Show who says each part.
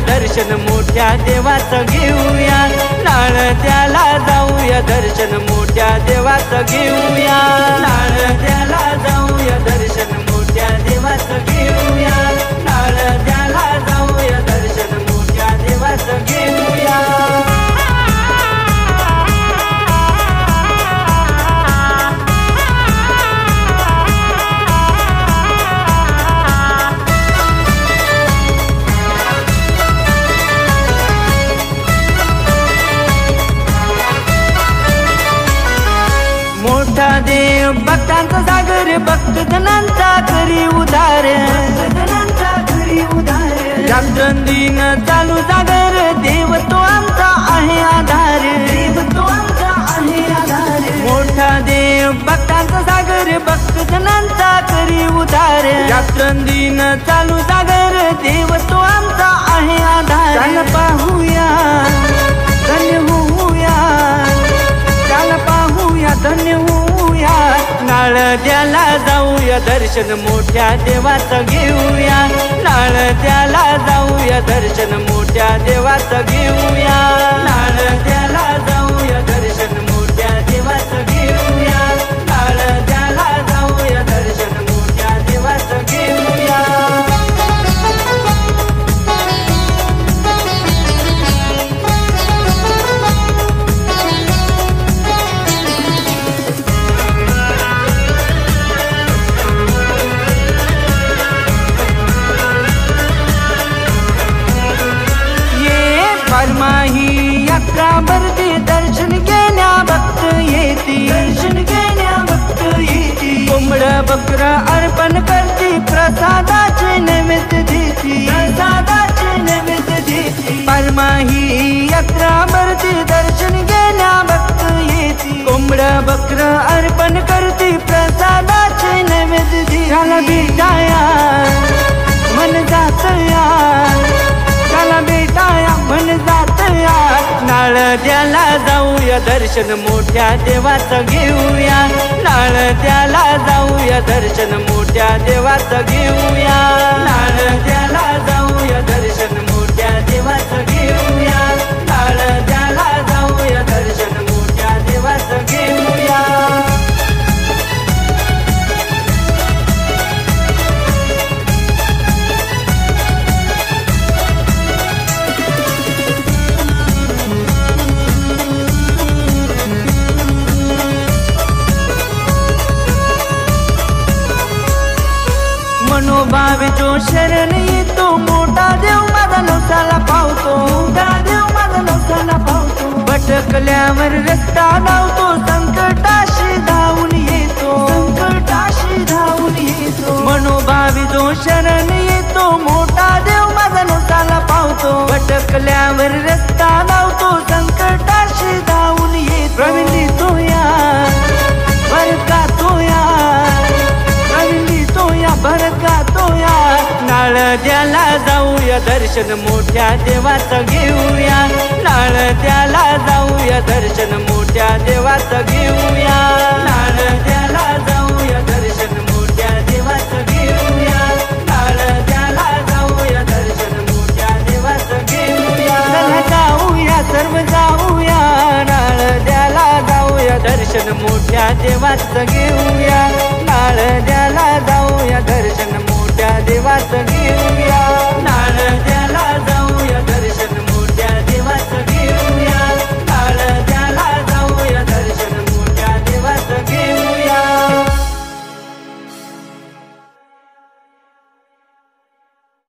Speaker 1: दर्शन मोठ्या देवाचं घेऊया, नाळद्याला जाऊया दर्शन मोठ्या देवाचं घेऊया, नाळद्याला जाऊया दर्शन मोठ्या देवाचं घेऊया, नाळद्याला जाऊया दर्शन मोठ्या देवाचं घेऊया। मोठा देव भक्तांचा सागर, भक्त जनांचा करी उधार, रात्रंदिन चालू सागर, देव तो आमचा आहे आधार, मोठा देव भक्तांचा सागर, भक्त जनांचा करी उधार, रात्रंदिन चालू सागर, देव तो आमचा आहे आधार। चल पाहूया धन्य होऊया, चल पाहूया धन्य होऊया, नाळद्याला जाऊया दर्शन मोठ्या देवाचं घेऊया, नाळद्याला जाऊया दर्शन मोठ्या देवाचं घेऊया, नाळद्याला जाऊया दर्शन मोठ्या देवाचं घेऊया, नाळद्याला जाऊया दर्शन मोठ्या देवाचं घेऊया। माही यात्रा भरती, दर्शन घेण्या भक्त येती, दर्शन घेण्या भक्त येती, कोंबड बकर अर्पण करती, प्रसादाचे नैवेद्य देती, प्रसादाचे नैवेद्य देती। परमाही यात्रा भरती, दर्शन घेण्या भक्त येती, कोंबड बकर अर्पण करती, प्रसादाचे नैवेद्य देती। चला भेटाया मन जातया, चला भेटाया मन जातया, नाळद्याला जाऊया दर्शन मोठ्या देवाचं घेऊया, नाळद्याला जाऊया दर्शन मोठ्या देवाचं घेऊया, नाळद्याला जाऊया दर्शन मोठ्या देवाचं घेऊया, नाळद्याला जाऊया दर्शन मोठ्या देवाचं घेऊया। मनोभावे जो शरण येतो, मोठा देव माझा नवसाला पावतो, मोठा देव माझा नवसाला पावतो, भटकल्यावर रस्ता लावतो, संकटाशी धावून येतो, संकटाशी धावून येतो। मनोभावे जो शरण येतो, मोठा देव माझा नवसाला पावतो, भटकल्यावर रस्ता लावतो, संकटाशी धावून येतो। प्रवीण लिहितो या बरकातो या, प्रवीण लिहितो या बरकातो या, नाळद्याला जाऊया दर्शन मोठ्या देवाचं घेऊया, नाळद्याला जाऊया दर्शन मोठ्या देवाचं घेऊया, नाळद्याला जाऊया दर्शन मोठ्या देवाचं घेऊया, नाळद्याला जाऊया दर्शन मोठ्या देवाचं घेऊया। चला जाऊया सर्व जाऊया, नाळद्याला जाऊया दर्शन मोठ्या देवाचं घेऊया, नाळद्याला जाऊया दर्शन